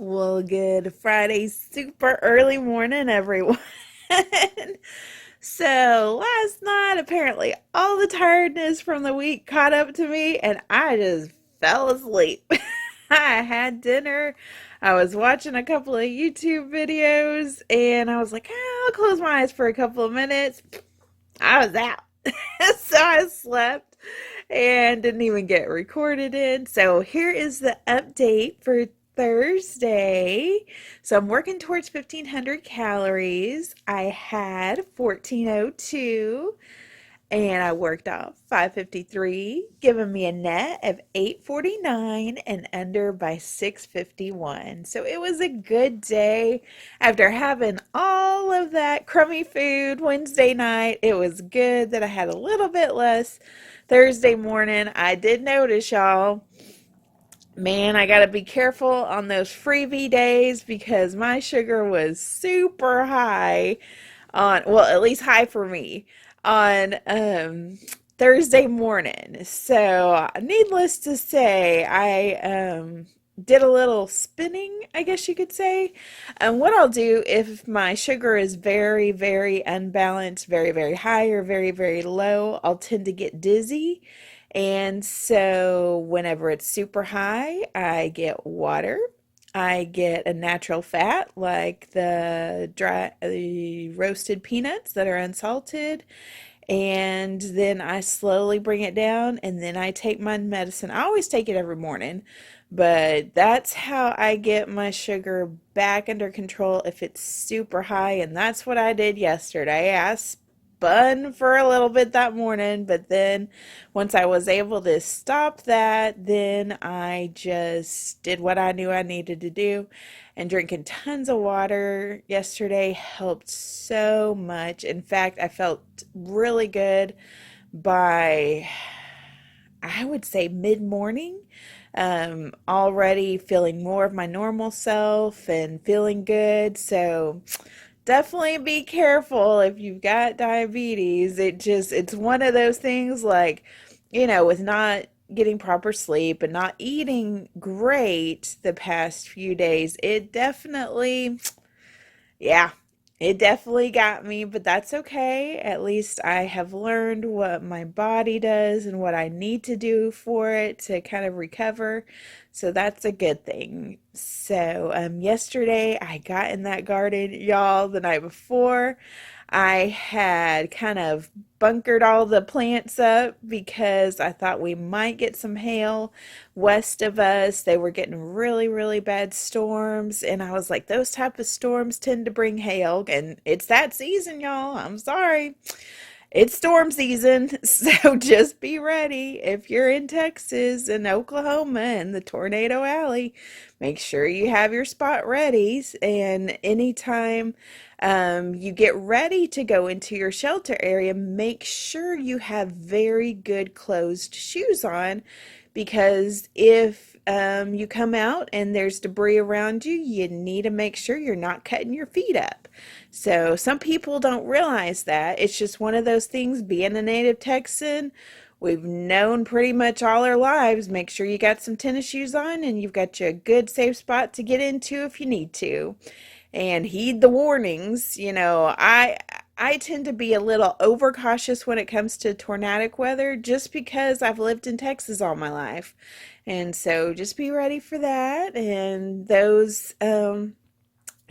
Well, good Friday, super early morning, everyone. So, last night, apparently, all the tiredness from the week caught up to me, and I just fell asleep. I had dinner, I was watching a couple of YouTube videos, and I was like, I'll close my eyes for a couple of minutes. I was out. So, I slept and didn't even get recorded in. So here is the update for Thursday. So I'm working towards 1,500 calories. I had 1,402 and I worked off 553, giving me a net of 849 and under by 651. So it was a good day after having all of that crummy food Wednesday night. It was good that I had a little bit less Thursday morning. I did notice, y'all, man, I got to be careful on those freebie days because my sugar was super high on, well, at least high for me on Thursday morning. So, needless to say, I did a little spinning, I guess you could say. And what I'll do if my sugar is very, very unbalanced, very, very high or very, very low, I'll tend to get dizzy. And so, whenever it's super high, I get water. I get a natural fat like the roasted peanuts that are unsalted, and then I slowly bring it down, and then I take my medicine. I always take it every morning, but that's how I get my sugar back under control if it's super high, and that's what I did yesterday. I spun for a little bit that morning, but then once I was able to stop that, then I just did what I knew I needed to do, and drinking tons of water yesterday helped so much. In fact, I felt really good by, I would say, mid-morning. Already feeling more of my normal self and feeling good. So definitely be careful if you've got diabetes. It's one of those things like, with not getting proper sleep and not eating great the past few days, yeah, it definitely got me, but that's okay. At least I have learned what my body does and what I need to do for it to kind of recover. So that's a good thing. So, yesterday I got in that garden, y'all, the night before. I had kind of bunkered all the plants up because I thought we might get some hail west of us. They were getting really, really bad storms, and I was like, those type of storms tend to bring hail, and it's that season, y'all. I'm sorry. It's storm season, so just be ready. If you're in Texas and Oklahoma and the Tornado Alley, make sure you have your spot ready. And anytime you get ready to go into your shelter area, make sure you have very good closed shoes on, because if you come out and there's debris around you, you need to make sure you're not cutting your feet up. So some people don't realize that. It's just one of those things, being a native Texan, we've known pretty much all our lives. Make sure you got some tennis shoes on and you've got you a good safe spot to get into if you need to. And heed the warnings. I tend to be a little overcautious when it comes to tornadic weather just because I've lived in Texas all my life. And so just be ready for that. And those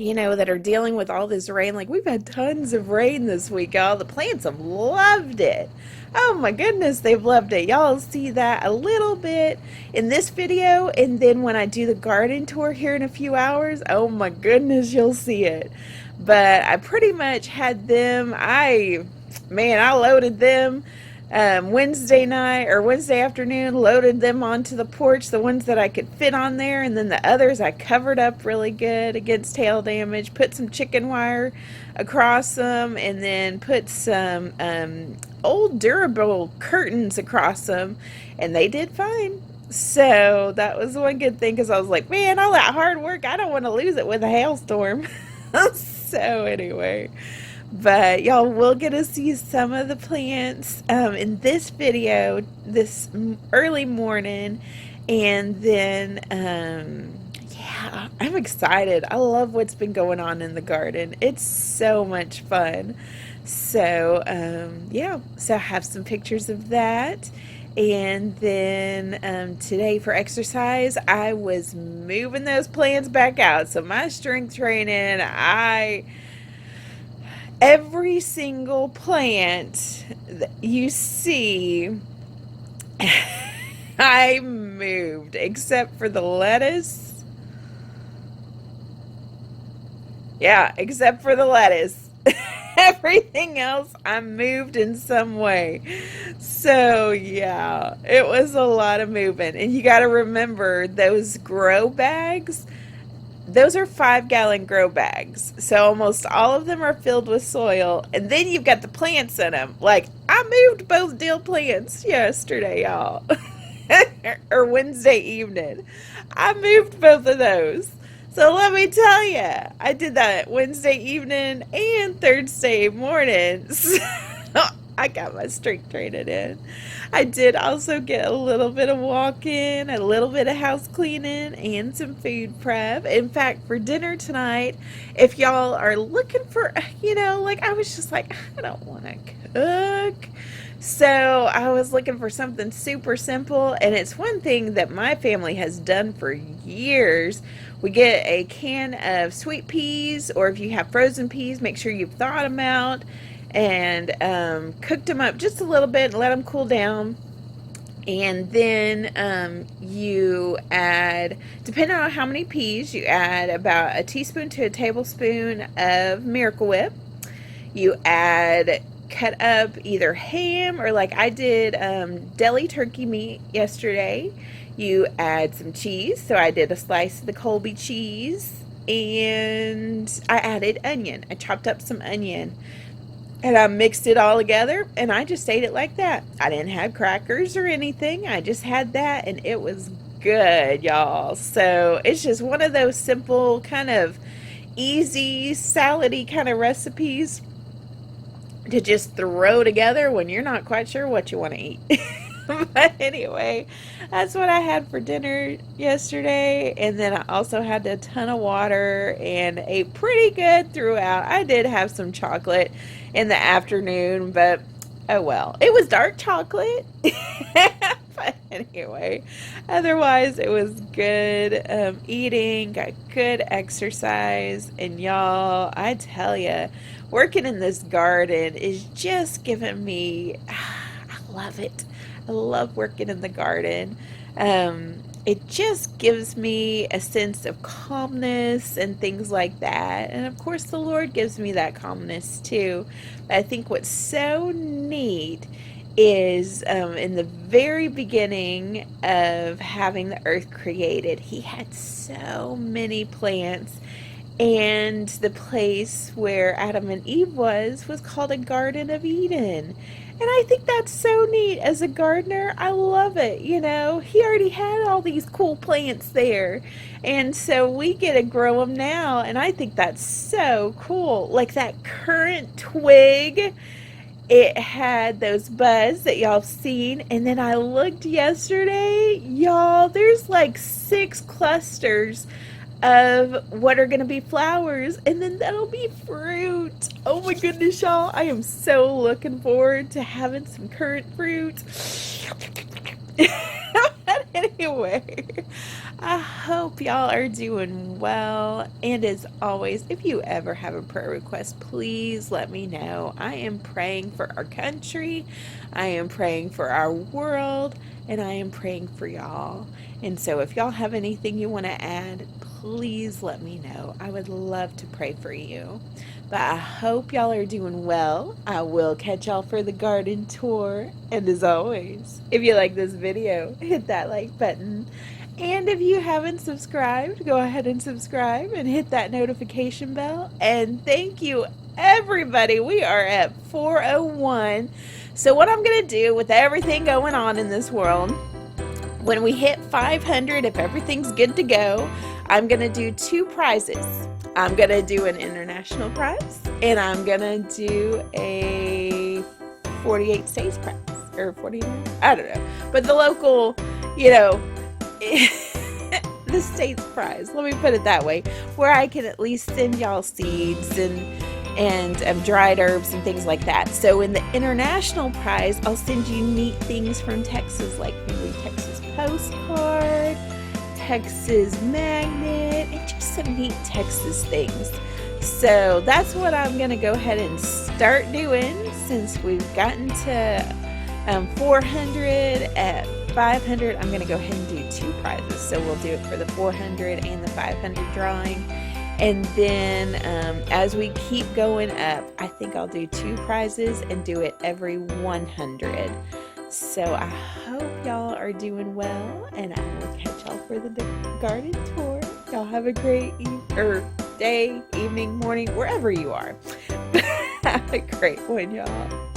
that are dealing with all this rain. Like, we've had tons of rain this week, y'all. The plants have loved it. Oh my goodness, they've loved it. Y'all see that a little bit in this video, and then when I do the garden tour here in a few hours, oh my goodness, you'll see it. But I pretty much had them, I loaded them Wednesday night or Wednesday afternoon, loaded them onto the porch, the ones that I could fit on there, and then the others I covered up really good against hail damage, put some chicken wire across them, and then put some old durable curtains across them, and they did fine. So that was one good thing, because I was like, man, all that hard work, I don't want to lose it with a hailstorm. So anyway, but y'all will get to see some of the plants in this video this early morning. And then I'm excited. I love what's been going on in the garden. It's so much fun. So, yeah, so I have some pictures of that. And then today for exercise, I was moving those plants back out. So my strength training, every single plant that you see, I moved except for the lettuce. Yeah, except for the lettuce. Everything else I moved in some way. So, yeah, it was a lot of movement. And you got to remember those grow bags, those are 5 gallon grow bags. So almost all of them are filled with soil. And then you've got the plants in them. Like, I moved both dill plants yesterday, y'all. Or Wednesday evening. I moved both of those. So let me tell you, I did that Wednesday evening and Thursday morning. So I got my strength training in. I did also get a little bit of walking, a little bit of house cleaning, and some food prep. In fact, for dinner tonight, if y'all are looking for, like I was just like, I don't want to cook. So I was looking for something super simple, and it's one thing that my family has done for years. We get a can of sweet peas, or if you have frozen peas, make sure you've thawed them out and cooked them up just a little bit and let them cool down. And then you add, depending on how many peas, you add about a teaspoon to a tablespoon of Miracle Whip. You add cut up either ham or like I did deli turkey meat yesterday. You add some cheese. So I did a slice of the Colby cheese, and I added onion. I chopped up some onion and I mixed it all together, and I just ate it like that. I didn't have crackers or anything. I just had that, and it was good, y'all. So it's just one of those simple, kind of easy, salady kind of recipes to just throw together when you're not quite sure what you want to eat. But anyway, that's what I had for dinner yesterday. And then I also had a ton of water and ate pretty good throughout. I did have some chocolate in the afternoon, but oh well. It was dark chocolate. But anyway, otherwise it was good eating, got good exercise. And y'all, I tell you, working in this garden is just giving me, I love it. I love working in the garden. It just gives me a sense of calmness and things like that. And of course, the Lord gives me that calmness too. But I think what's so neat is in the very beginning of having the earth created, He had so many plants. And the place where Adam and Eve was called a Garden of Eden. And I think that's so neat. As a gardener, I love it. He already had all these cool plants there. And so we get to grow them now. And I think that's so cool. Like that currant twig, it had those buds that y'all have seen. And then I looked yesterday, y'all, there's like 6 clusters of what are going to be flowers, and then that'll be fruit. Oh my goodness, y'all. I am so looking forward to having some currant fruit. But anyway, I hope y'all are doing well. And as always, if you ever have a prayer request, please let me know. I am praying for our country. I am praying for our world. And I am praying for y'all. And so if y'all have anything you want to add, please let me know. I would love to pray for you. But I hope y'all are doing well. I will catch y'all for the garden tour. And as always, if you like this video, hit that like button. And if you haven't subscribed, go ahead and subscribe and hit that notification bell. And thank you, everybody. We are at 401. So what I'm going to do with everything going on in this world, when we hit 500, if everything's good to go, I'm going to do 2 prizes. I'm going to do an international prize, and I'm going to do a 48 states prize, or 49, I don't know. But the local, the state's prize. Let me put it that way, where I can at least send y'all seeds and dried herbs and things like that. So in the international prize, I'll send you neat things from Texas, like maybe Texas postcard, Texas magnet, and just some neat Texas things. So that's what I'm going to go ahead and start doing since we've gotten to 400. At 500, I'm going to go ahead and do 2 prizes. So we'll do it for the 400 and the 500 drawing. And then as we keep going up, I think I'll do 2 prizes and do it every 100. So I hope y'all are doing well, and I will catch y'all for the garden tour. Y'all have a great day, evening, morning, wherever you are. Have a great one, y'all.